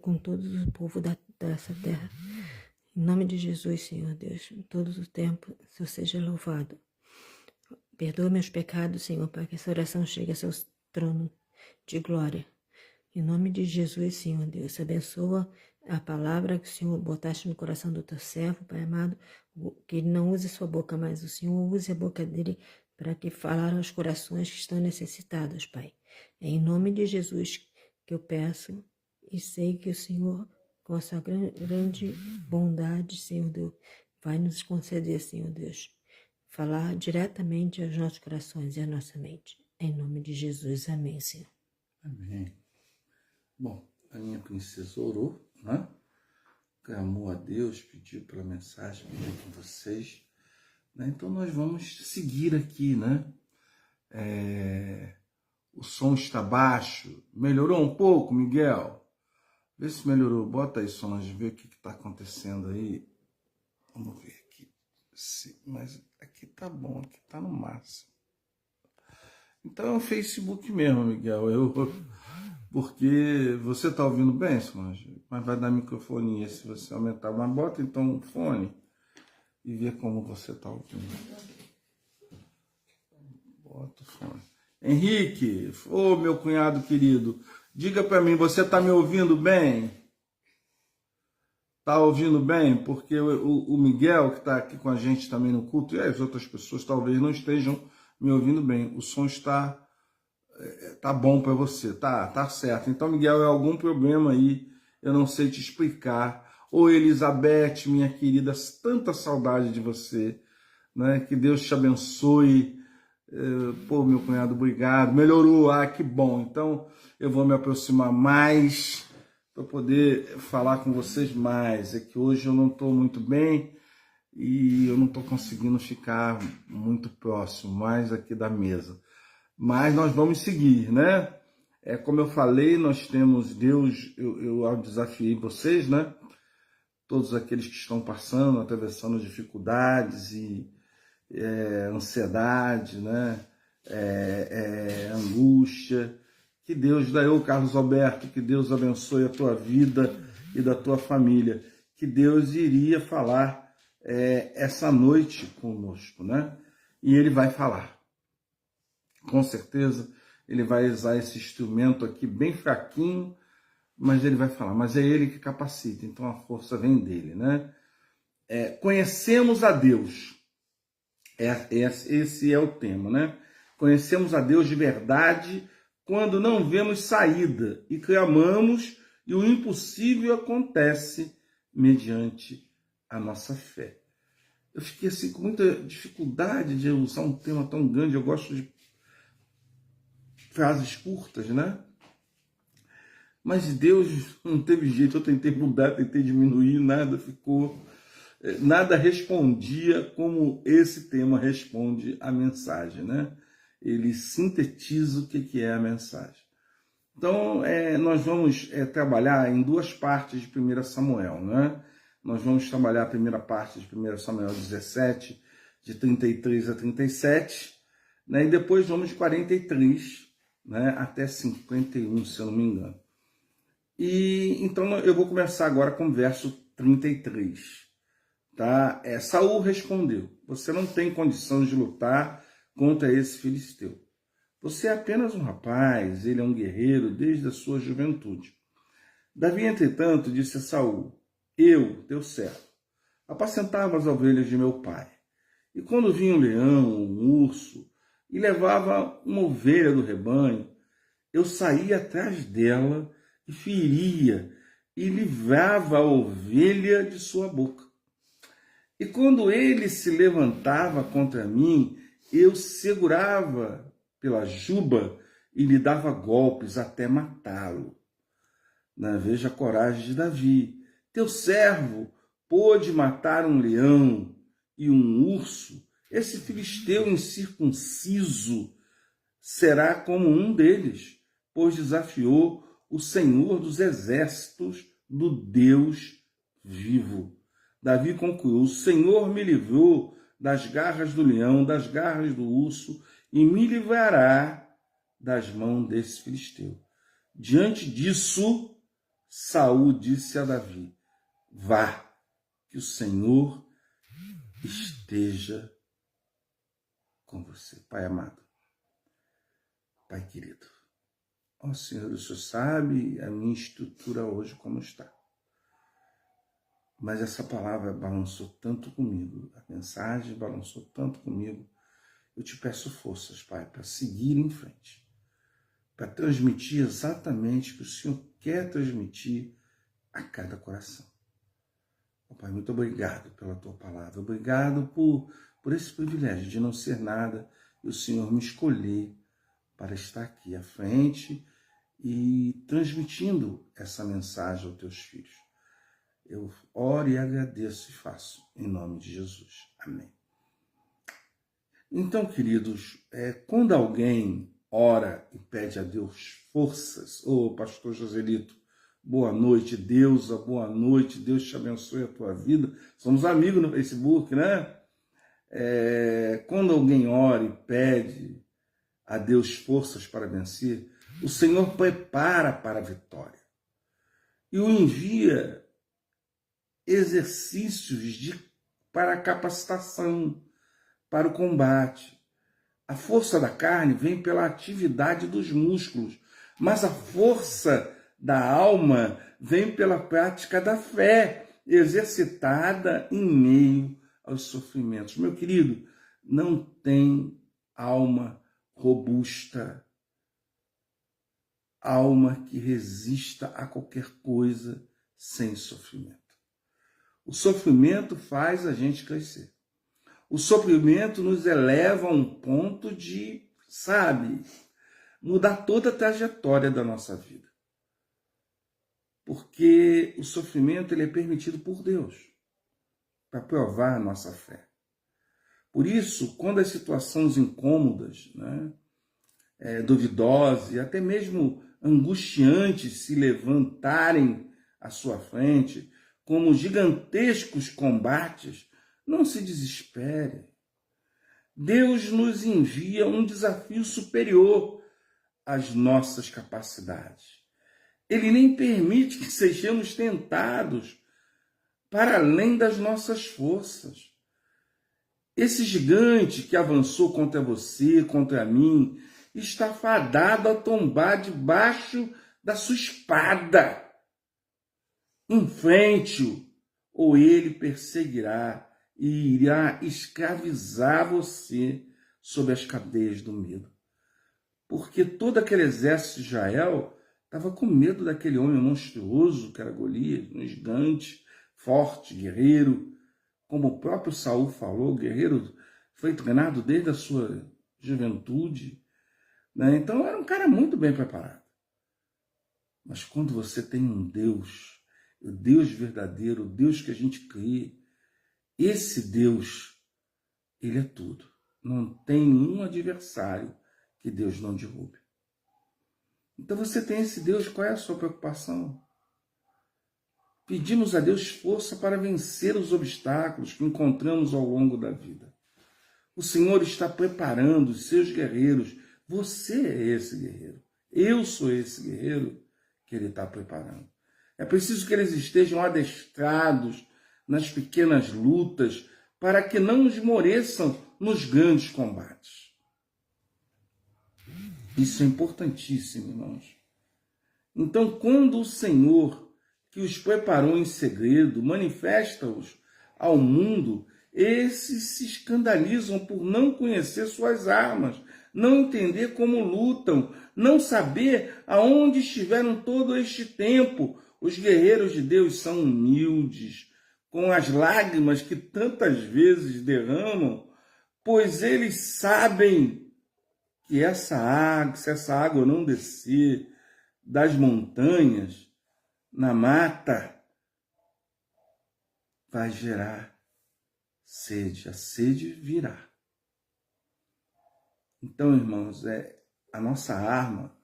com todo o povo dessa terra. Em nome de Jesus, Senhor Deus, em todo o tempo, o Senhor seja louvado. Perdoa meus pecados, Senhor, para que essa oração chegue ao seu trono de glória. Em nome de Jesus, Senhor Deus, abençoa a palavra que o Senhor botaste no coração do teu servo, Pai amado, que ele não use sua boca, mas o Senhor use a boca dele para que falar aos corações que estão necessitados, Pai. É em nome de Jesus que eu peço e sei que o Senhor, com a sua grande bondade, Senhor Deus, vai nos conceder, Senhor Deus, falar diretamente aos nossos corações e à nossa mente. Em nome de Jesus, amém, Senhor. Amém. Bom, a minha princesa orou, né? Clamou a Deus, pediu pela mensagem, pediu com vocês, né? Então nós vamos seguir aqui, né? O som está baixo. Melhorou um pouco, Miguel? Vê se melhorou. Bota aí, Solange, vê o que está acontecendo aí. Vamos ver aqui. Sim, mas aqui tá bom, aqui tá no máximo. Então é o Facebook mesmo, Miguel. Porque você está ouvindo bem, Solange? Mas vai dar microfonia se você aumentar. Mas bota então o fone e vê como você está ouvindo. Bota o fone. Henrique, meu cunhado querido, diga para mim, você está me ouvindo bem? Está ouvindo bem? Porque o Miguel, que está aqui com a gente também no culto, e as outras pessoas talvez não estejam me ouvindo bem. O som está bom para você, tá certo. Então, Miguel, é algum problema aí, eu não sei te explicar. Ô, Elizabeth, minha querida, tanta saudade de você, né? Que Deus te abençoe. Meu cunhado, obrigado. Melhorou, que bom. Então, eu vou me aproximar mais para poder falar com vocês mais. É que hoje eu não estou muito bem e eu não estou conseguindo ficar muito próximo, mais aqui da mesa. Mas nós vamos seguir, né? Como eu falei, nós temos Deus, eu desafiei vocês, né? Todos aqueles que estão passando, atravessando dificuldades e ansiedade, né? Angústia. Que Deus, daí o Carlos Alberto, que Deus abençoe a tua vida e da tua família. Que Deus iria falar essa noite conosco, né? E Ele vai falar. Com certeza, Ele vai usar esse instrumento aqui bem fraquinho, mas Ele vai falar. Mas é Ele que capacita, então a força vem dEle, né? Conhecemos a Deus. Esse é o tema, né? Conhecemos a Deus de verdade quando não vemos saída e clamamos e o impossível acontece mediante a nossa fé. Eu fiquei assim com muita dificuldade de usar um tema tão grande. Eu gosto de frases curtas, né? Mas Deus não teve jeito. Eu tentei mudar, tentei diminuir, nada ficou. Nada respondia como esse tema responde a mensagem, né? Ele sintetiza o que é a mensagem. Então, nós vamos trabalhar em duas partes de 1 Samuel, né? Nós vamos trabalhar a primeira parte de 1 Samuel 17, de 33 a 37, né? E depois vamos de 43, né, até 51, se eu não me engano. E então eu vou começar agora com o verso 33. Tá? Saul respondeu: você não tem condição de lutar contra esse filisteu. Você é apenas um rapaz, ele é um guerreiro desde a sua juventude. Davi, entretanto, disse a Saul: eu, teu servo, apacentava as ovelhas de meu pai. E quando vinha um leão ou um urso e levava uma ovelha do rebanho, eu saía atrás dela e feria e livrava a ovelha de sua boca. E quando ele se levantava contra mim, eu segurava pela juba e lhe dava golpes até matá-lo. Veja a coragem de Davi. Teu servo pôde matar um leão e um urso. Esse filisteu incircunciso será como um deles, pois desafiou o Senhor dos exércitos, do Deus vivo. Davi concluiu: o Senhor me livrou das garras do leão, das garras do urso, e me livrará das mãos desse filisteu. Diante disso, Saul disse a Davi: vá, que o Senhor esteja com você. Pai amado, Pai querido, ó Senhor, o Senhor sabe a minha estrutura hoje como está. Mas essa palavra balançou tanto comigo, a mensagem balançou tanto comigo. Eu te peço forças, Pai, para seguir em frente, para transmitir exatamente o que o Senhor quer transmitir a cada coração. Oh, Pai, muito obrigado pela Tua palavra, obrigado por esse privilégio de não ser nada e o Senhor me escolher para estar aqui à frente e transmitindo essa mensagem aos Teus filhos. Eu oro e agradeço e faço, em nome de Jesus. Amém. Então, queridos, quando alguém ora e pede a Deus forças, pastor Joselito, boa noite, Deusa, boa noite, Deus te abençoe a tua vida. Somos amigos no Facebook, né? Quando alguém ora e pede a Deus forças para vencer, o Senhor prepara para a vitória e o envia exercícios para a capacitação, para o combate. A força da carne vem pela atividade dos músculos, mas a força da alma vem pela prática da fé, exercitada em meio aos sofrimentos. Meu querido, não tem alma robusta, alma que resista a qualquer coisa sem sofrimento. O sofrimento faz a gente crescer. O sofrimento nos eleva a um ponto de, mudar toda a trajetória da nossa vida. Porque o sofrimento ele é permitido por Deus para provar a nossa fé. Por isso, quando as situações incômodas, duvidosas e até mesmo angustiantes se levantarem à sua frente, como gigantescos combates, não se desespere. Deus nos envia um desafio superior às nossas capacidades. Ele nem permite que sejamos tentados para além das nossas forças. Esse gigante que avançou contra você, contra mim, está fadado a tombar debaixo da sua espada. Enfrente-o, ou ele perseguirá e irá escravizar você sob as cadeias do medo. Porque todo aquele exército de Israel estava com medo daquele homem monstruoso que era Golias, um gigante, forte, guerreiro. Como o próprio Saul falou, guerreiro foi treinado desde a sua juventude. Então era um cara muito bem preparado. Mas quando você tem um Deus, o Deus verdadeiro, o Deus que a gente crê, esse Deus, ele é tudo. Não tem nenhum adversário que Deus não derrube. Então você tem esse Deus, qual é a sua preocupação? Pedimos a Deus força para vencer os obstáculos que encontramos ao longo da vida. O Senhor está preparando os seus guerreiros. Você é esse guerreiro. Eu sou esse guerreiro que Ele está preparando. É preciso que eles estejam adestrados nas pequenas lutas para que não esmoreçam nos grandes combates. Isso é importantíssimo, irmãos. Então, quando o Senhor, que os preparou em segredo, manifesta-os ao mundo, esses se escandalizam por não conhecer suas armas, não entender como lutam, não saber aonde estiveram todo este tempo. Os guerreiros de Deus são humildes, com as lágrimas que tantas vezes derramam, pois eles sabem que se essa água não descer das montanhas, na mata, vai gerar sede. A sede virá. Então, irmãos, a nossa arma,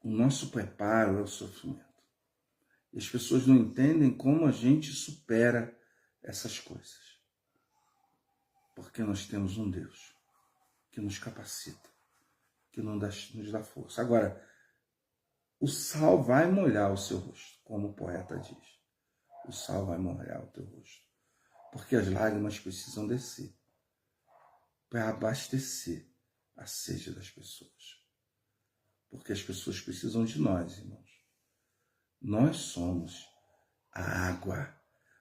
o nosso preparo é o sofrimento. E as pessoas não entendem como a gente supera essas coisas. Porque nós temos um Deus que nos capacita, que nos dá força. Agora, o sal vai molhar o seu rosto, como o poeta diz. O sal vai molhar o teu rosto. Porque as lágrimas precisam descer para abastecer a sede das pessoas. Porque as pessoas precisam de nós, irmãos. Nós somos a água.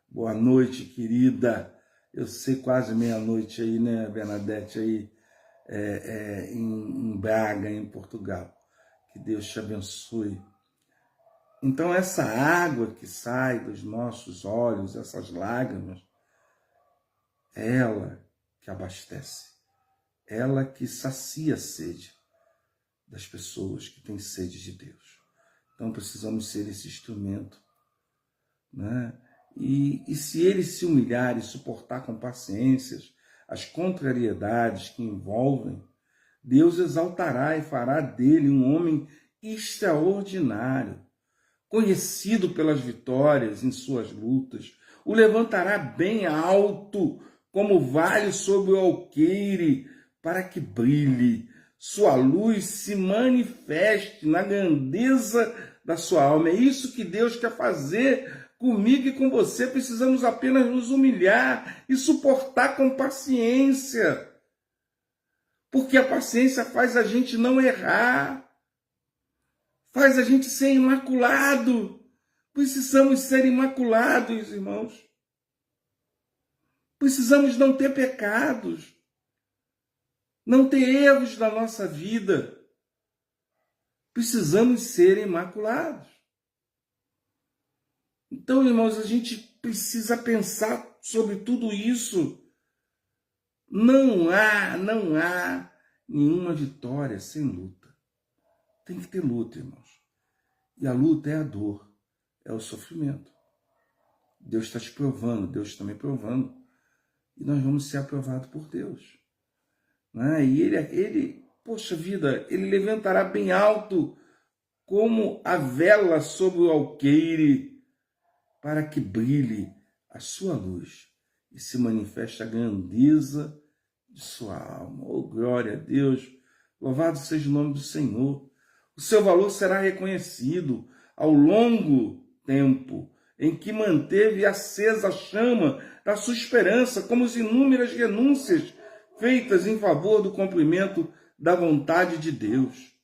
Boa noite, querida. Eu sei quase meia-noite aí, né, Bernadette, aí em Braga, em Portugal. Que Deus te abençoe. Então, essa água que sai dos nossos olhos, essas lágrimas, é ela que abastece, ela que sacia a sede das pessoas que têm sede de Deus. Então, precisamos ser esse instrumento, né? E se ele se humilhar e suportar com paciências as contrariedades que envolvem, Deus exaltará e fará dele um homem extraordinário, conhecido pelas vitórias em suas lutas, o levantará bem alto, como vale sobre o alqueire, para que brilhe, sua luz se manifeste na grandeza da sua alma. É isso que Deus quer fazer comigo e com você. Precisamos apenas nos humilhar e suportar com paciência, porque a paciência faz a gente não errar, faz a gente ser imaculado. Precisamos ser imaculados, irmãos. Precisamos não ter pecados, não ter erros na nossa vida. Precisamos ser imaculados. Então, irmãos, a gente precisa pensar sobre tudo isso. Não há nenhuma vitória sem luta. Tem que ter luta, irmãos. E a luta é a dor, é o sofrimento. Deus está te provando, Deus está me provando. E nós vamos ser aprovados por Deus. Né? E ele, poxa vida, ele levantará bem alto como a vela sobre o alqueire, para que brilhe a sua luz e se manifeste a grandeza de sua alma. Oh, glória a Deus! Louvado seja o nome do Senhor. O seu valor será reconhecido ao longo tempo em que manteve acesa a chama da sua esperança, como as inúmeras renúncias feitas em favor do cumprimento da vontade de Deus.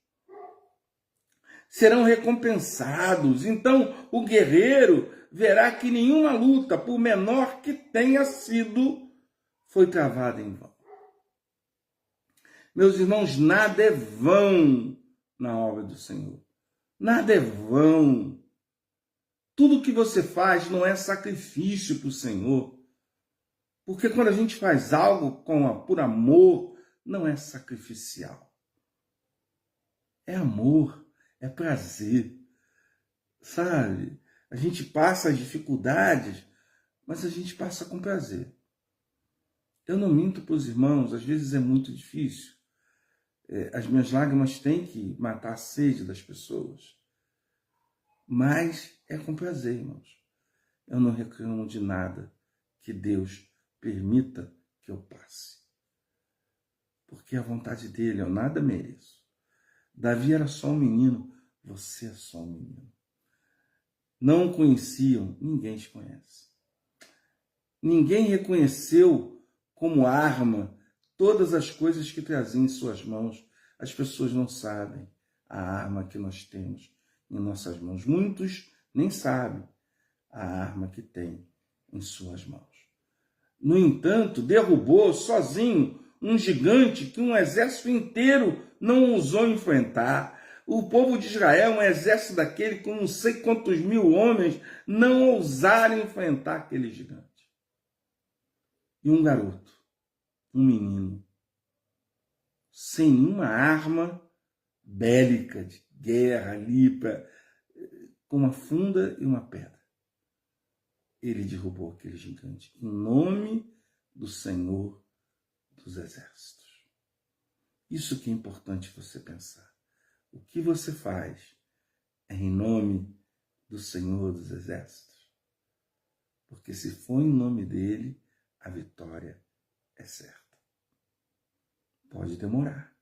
Serão recompensados. Então, o guerreiro verá que nenhuma luta, por menor que tenha sido, foi travada em vão. Meus irmãos, nada é vão na obra do Senhor. Nada é vão. Tudo que você faz não é sacrifício para o Senhor. Porque quando a gente faz algo por amor, não é sacrificial. É amor, é prazer. Sabe? A gente passa as dificuldades, mas a gente passa com prazer. Eu não minto para os irmãos, às vezes é muito difícil. As minhas lágrimas têm que matar a sede das pessoas. Mas é com prazer, irmãos. Eu não reclamo de nada que Deus permita que eu passe. Porque a vontade dele, eu nada mereço. Davi era só um menino, você é só um menino. Não o conheciam, ninguém te conhece. Ninguém reconheceu como arma todas as coisas que trazia em suas mãos. As pessoas não sabem a arma que nós temos em nossas mãos. Muitos nem sabem a arma que tem em suas mãos. No entanto, derrubou sozinho um gigante que um exército inteiro não ousou enfrentar. O povo de Israel, um exército daquele com não sei quantos mil homens, não ousaram enfrentar aquele gigante. E um garoto, um menino, sem nenhuma arma bélica de guerra ali, com uma funda e uma pedra, ele derrubou aquele gigante em nome do Senhor dos Exércitos. Isso que é importante você pensar. O que você faz é em nome do Senhor dos Exércitos. Porque se for em nome dele, a vitória é certa. Pode demorar,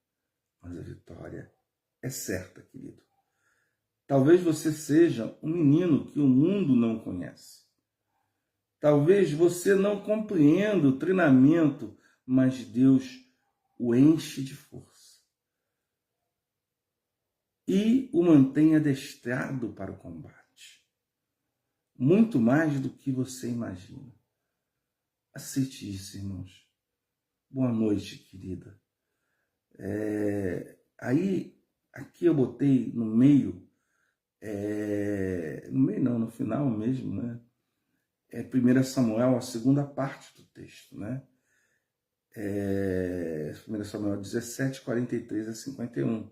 mas a vitória é certa, querido. Talvez você seja um menino que o mundo não conhece. Talvez você não compreenda o treinamento, mas Deus o enche de força e o mantém adestrado para o combate. Muito mais do que você imagina. Aceite isso, irmãos. Boa noite, querida. Aqui eu botei no meio, no meio não, no final mesmo, né? 1 Samuel, a segunda parte do texto, né? 1 Samuel 17, 43 a 51,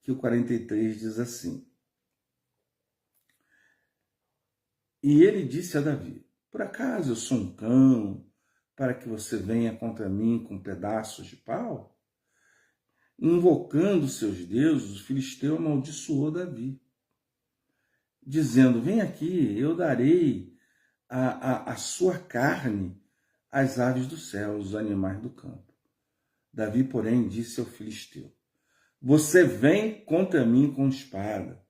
que o 43 diz assim: E ele disse a Davi: Por acaso eu sou um cão para que você venha contra mim com pedaços de pau? Invocando seus deuses, o filisteu amaldiçoou Davi, dizendo: Vem aqui, eu darei a sua carne às aves do céu, os animais do campo. Davi, porém, disse ao filisteu: Você vem contra mim com espada,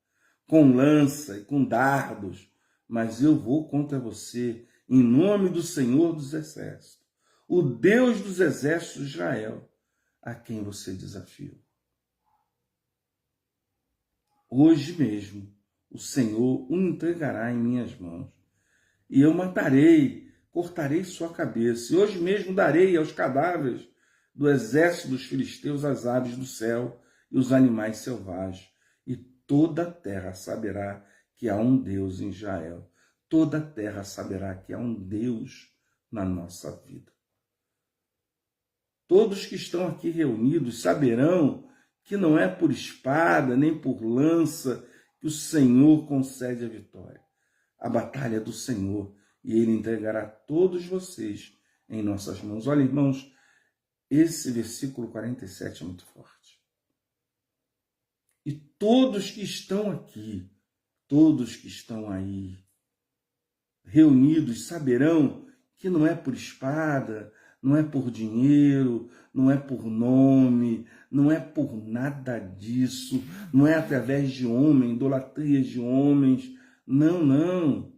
com lança e com dardos, mas eu vou contra você em nome do Senhor dos Exércitos, o Deus dos exércitos de Israel, a quem você desafiou. Hoje mesmo o Senhor o entregará em minhas mãos, e eu matarei, cortarei sua cabeça, e hoje mesmo darei aos cadáveres do exército dos filisteus as aves do céu e os animais selvagens, e toda a terra saberá que há um Deus em Israel. Toda a terra saberá que há um Deus na nossa vida. Todos que estão aqui reunidos saberão que não é por espada nem por lança que o Senhor concede a vitória. A batalha é do Senhor, e Ele entregará todos vocês em nossas mãos. Olha, irmãos, esse versículo 47 é muito forte. E todos que estão aqui, todos que estão aí, reunidos, saberão que não é por espada, não é por dinheiro, não é por nome, não é por nada disso, não é através de homem, idolatrias de homens, não.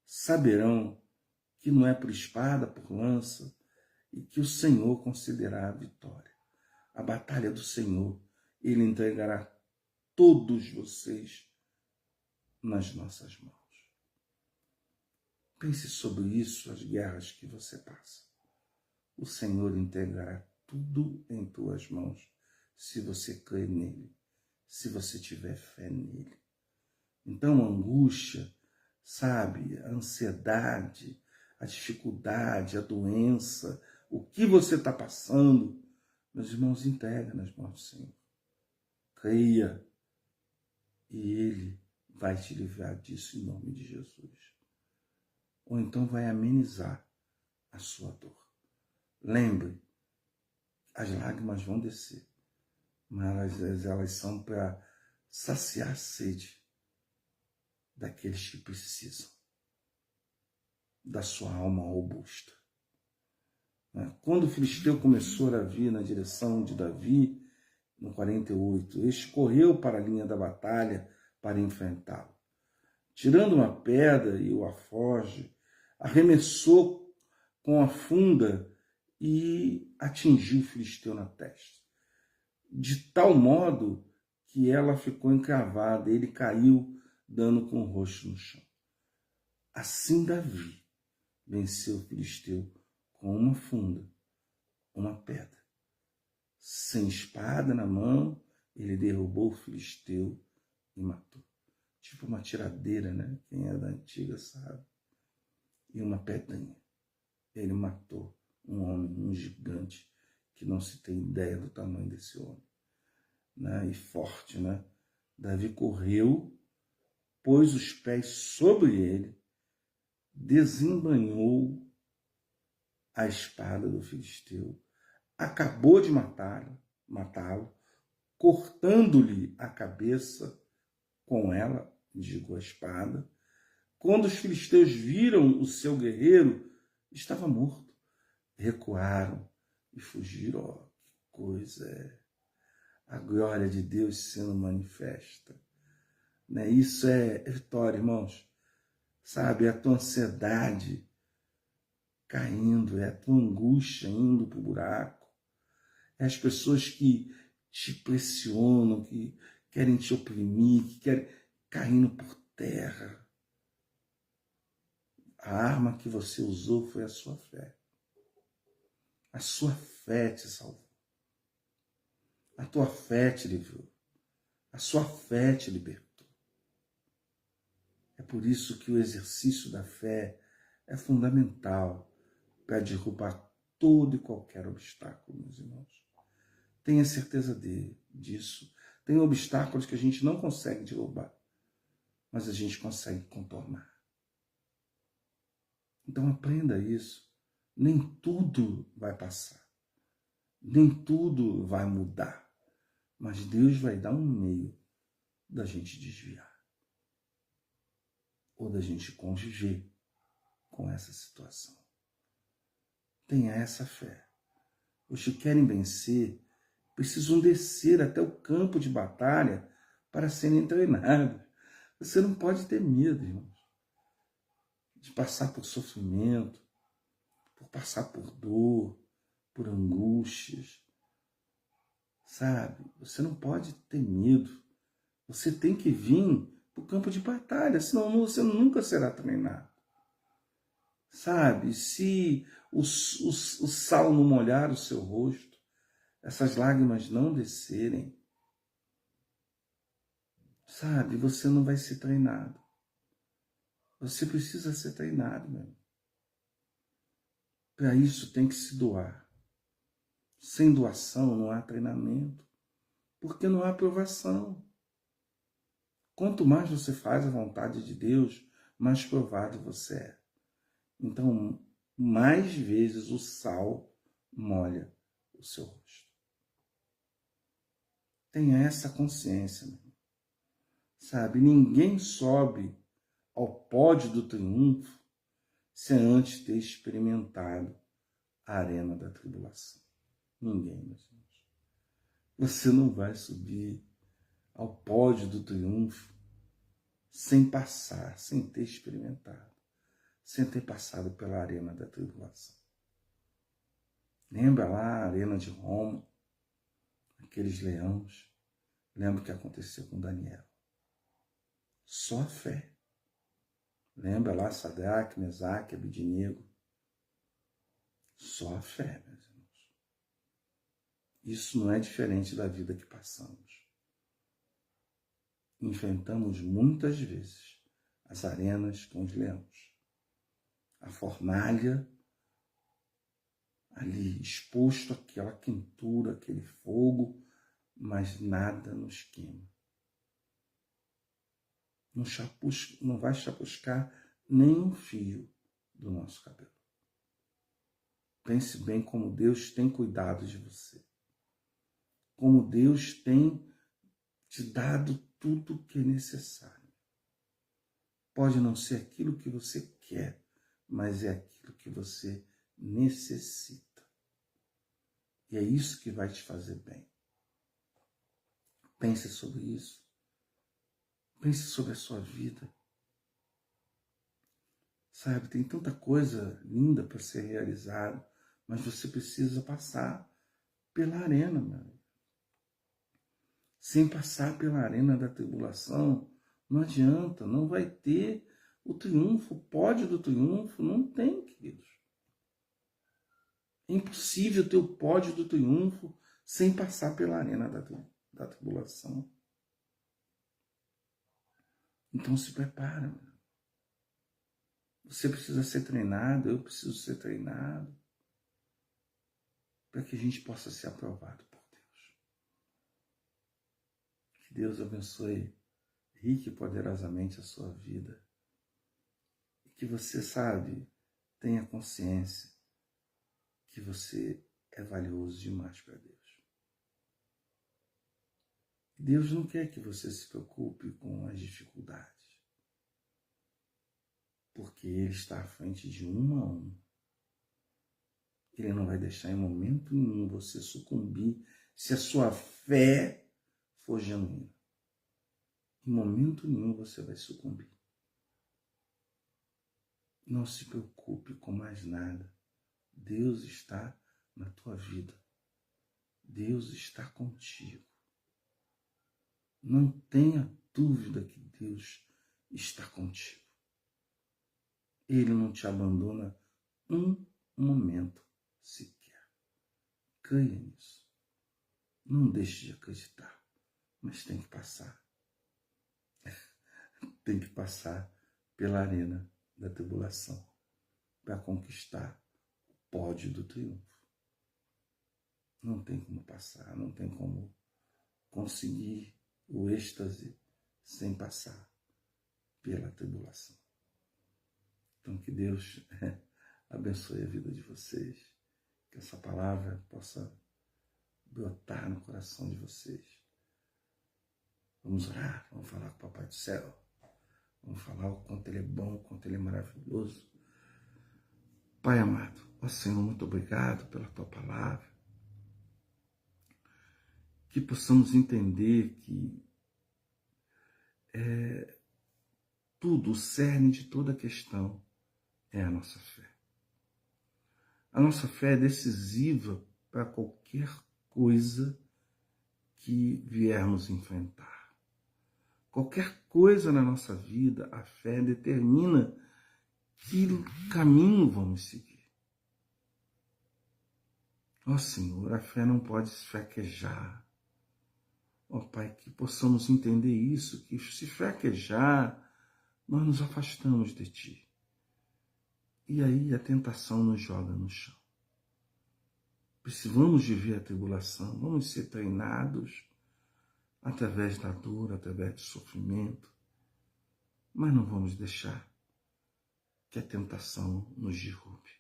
Saberão que não é por espada, por lança, e que o Senhor concederá a vitória. A batalha do Senhor, Ele entregará todos vocês nas nossas mãos. Pense sobre isso, as guerras que você passa. O Senhor entregará tudo em tuas mãos, se você crer nele, se você tiver fé nele. Então, a angústia, sabe, a ansiedade, a dificuldade, a doença, o que você está passando, meus irmãos, entrega nas mãos do Senhor. Creia, e Ele vai te livrar disso em nome de Jesus. Ou então vai amenizar a sua dor. Lembre, as lágrimas vão descer, mas elas são para saciar a sede daqueles que precisam da sua alma robusta. Quando o filisteu começou a vir na direção de Davi, no 48, este correu para a linha da batalha para enfrentá-lo. Tirando uma pedra e o alforje, arremessou com a funda e atingiu o filisteu na testa, de tal modo que ela ficou encravada, ele caiu, dando com o rosto no chão. Assim Davi venceu o filisteu com uma funda, uma pedra. Sem espada na mão, ele derrubou o filisteu e matou. Tipo uma tiradeira, né? Quem é da antiga sabe. E uma pedrinha. Ele matou um homem, um gigante, que não se tem ideia do tamanho desse homem. Né? E forte, né? Davi correu, pôs os pés sobre ele, desembainhou a espada do filisteu, acabou de matá-lo, cortando-lhe a cabeça com ela, digo, a espada. Quando os filisteus viram o seu guerreiro, estava morto. Recuaram e fugiram. Oh, que coisa é! A glória de Deus sendo manifesta. né? Isso é vitória, irmãos. Sabe, é a tua ansiedade caindo, é a tua angústia indo para o buraco, é as pessoas que te pressionam, que querem te oprimir, que querem caindo por terra. A arma que você usou foi a sua fé. A sua fé te salvou. A tua fé te livrou. A sua fé te libertou. É por isso que o exercício da fé é fundamental para derrubar todo e qualquer obstáculo, meus irmãos. Tenha certeza disso. Tem obstáculos que a gente não consegue derrubar, mas a gente consegue contornar. Então aprenda isso. Nem tudo vai passar. Nem tudo vai mudar. Mas Deus vai dar um meio da gente desviar. Ou da gente conviver com essa situação. Tenha essa fé. Os que querem vencer precisam descer até o campo de batalha para serem treinados. Você não pode ter medo, irmãos, de passar por sofrimento, por passar por dor, por angústias. Sabe? Você não pode ter medo. Você tem que vir para o campo de batalha, senão você nunca será treinado. Sabe? Se o sal não molhar o seu rosto, essas lágrimas não descerem, sabe? Você não vai ser treinado. Você precisa ser treinado, meu irmão. Para isso tem que se doar. Sem doação não há treinamento, porque não há aprovação. Quanto mais você faz a vontade de Deus, mais provado você é. Então, mais vezes o sal molha o seu rosto. Tenha essa consciência, meu irmão. Sabe, ninguém sobe ao pódio do triunfo sem antes ter experimentado a arena da tribulação. Ninguém, meus irmãos. Você não vai subir ao pódio do triunfo sem passar, sem ter experimentado, sem ter passado pela arena da tribulação. Lembra lá a arena de Roma, aqueles leões? Lembra o que aconteceu com Daniel? Só a fé. Lembra lá Sadraque, Mesaque, Abednego? Só a fé, meus irmãos. Isso não é diferente da vida que passamos. Enfrentamos muitas vezes as arenas com os leões. A fornalha ali exposto àquela quentura, aquele fogo, mas nada nos queima. Não vai chamuscar nem um fio do nosso cabelo. Pense bem como Deus tem cuidado de você. Como Deus tem te dado tudo o que é necessário. Pode não ser aquilo que você quer, mas é aquilo que você necessita. E é isso que vai te fazer bem. Pense sobre isso. Pense sobre a sua vida. Sabe, tem tanta coisa linda para ser realizada, mas você precisa passar pela arena, meu amigo. Sem passar pela arena da tribulação, não adianta, não vai ter o triunfo, o pódio do triunfo, não tem, queridos. É impossível ter o pódio do triunfo sem passar pela arena da tribulação. Então se prepara, meu. Você precisa ser treinado, eu preciso ser treinado, para que a gente possa ser aprovado por Deus. Que Deus abençoe rique e poderosamente a sua vida. E que você, sabe, tenha consciência que você é valioso demais para Deus. Deus não quer que você se preocupe com as dificuldades, porque Ele está à frente de um a um. Ele não vai deixar em momento nenhum você sucumbir se a sua fé for genuína. Em momento nenhum você vai sucumbir. Não se preocupe com mais nada. Deus está na tua vida. Deus está contigo. Não tenha dúvida que Deus está contigo. Ele não te abandona um momento sequer. Creia nisso. Não deixe de acreditar, mas tem que passar. Tem que passar pela arena da tribulação para conquistar o pódio do triunfo. Não tem como passar, não tem como conseguir o êxtase sem passar pela tribulação. Então que Deus abençoe a vida de vocês, que essa palavra possa brotar no coração de vocês. Vamos orar, vamos falar com o Papai do Céu, vamos falar o quanto Ele é bom, o quanto Ele é maravilhoso. Pai amado, ó Senhor, muito obrigado pela Tua palavra, que possamos entender que tudo, o cerne de toda a questão é a nossa fé. A nossa fé é decisiva para qualquer coisa que viermos enfrentar. Qualquer coisa na nossa vida, a fé determina que caminho vamos seguir. Ó Senhor, a fé não pode se fraquejar. Ó Pai, que possamos entender isso, que se fraquejar, nós nos afastamos de Ti. E aí a tentação nos joga no chão. Precisamos viver a tribulação, vamos ser treinados através da dor, através do sofrimento, mas não vamos deixar que a tentação nos derrube.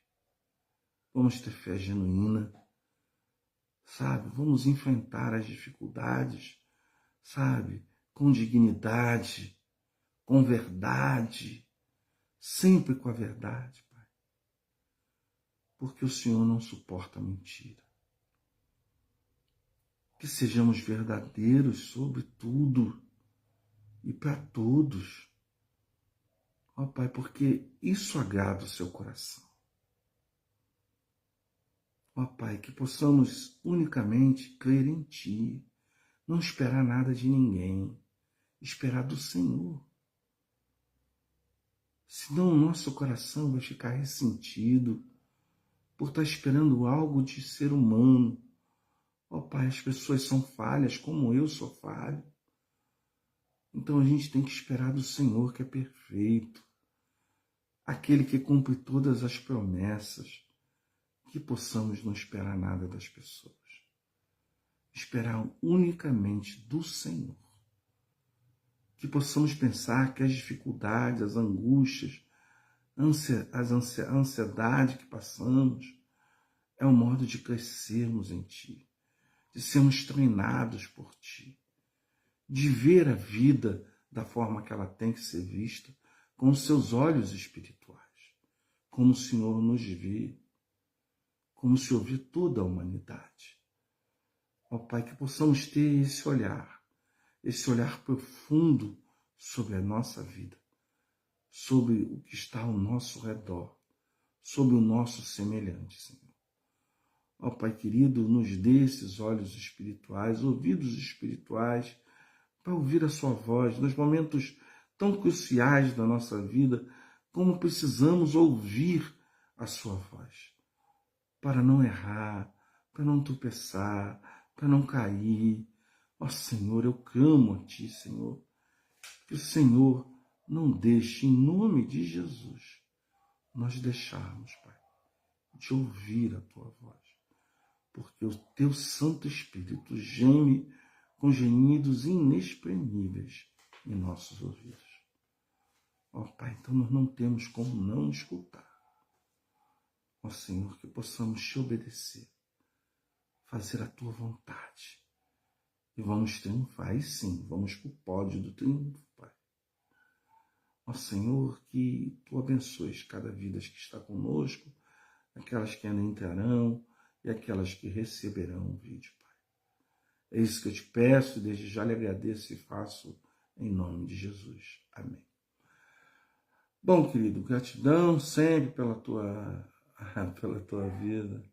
Vamos ter fé genuína, sabe? Vamos enfrentar as dificuldades, sabe? Com dignidade, com verdade, sempre com a verdade, Pai. Porque o Senhor não suporta mentira. Que sejamos verdadeiros sobre tudo e para todos. Ó Pai, porque isso agrada o seu coração. Ó Pai, que possamos unicamente crer em Ti, não esperar nada de ninguém, esperar do Senhor. Senão o nosso coração vai ficar ressentido por estar esperando algo de ser humano. Ó Pai, as pessoas são falhas, como eu sou falho. Então a gente tem que esperar do Senhor, que é perfeito, aquele que cumpre todas as promessas, que possamos não esperar nada das pessoas, esperar unicamente do Senhor, que possamos pensar que as dificuldades, as angústias, a ansiedade que passamos é um modo de crescermos em Ti, de sermos treinados por Ti, de ver a vida da forma que ela tem que ser vista, com os seus olhos espirituais, como o Senhor nos vê, como se ouvir toda a humanidade. Ó Pai, que possamos ter esse olhar profundo sobre a nossa vida, sobre o que está ao nosso redor, sobre o nosso semelhante, Senhor. Ó Pai querido, nos dê esses olhos espirituais, ouvidos espirituais, para ouvir a sua voz nos momentos tão cruciais da nossa vida, como precisamos ouvir a sua voz, para não errar, para não tropeçar, para não cair. Ó Senhor, eu clamo a Ti, Senhor, que o Senhor não deixe, em nome de Jesus, nós deixarmos, Pai, de ouvir a Tua voz, porque o Teu Santo Espírito geme com gemidos inexprimíveis em nossos ouvidos. Ó Pai, então nós não temos como não escutar. Ó Senhor, que possamos Te obedecer, fazer a Tua vontade. E vamos triunfar, e sim, vamos para o pódio do triunfo, Pai. Ó Senhor, que Tu abençoes cada vida que está conosco, aquelas que ainda entrarão e aquelas que receberão o vídeo, Pai. É isso que eu te peço, desde já lhe agradeço e faço em nome de Jesus. Amém. Bom, querido, gratidão sempre pela tua vida.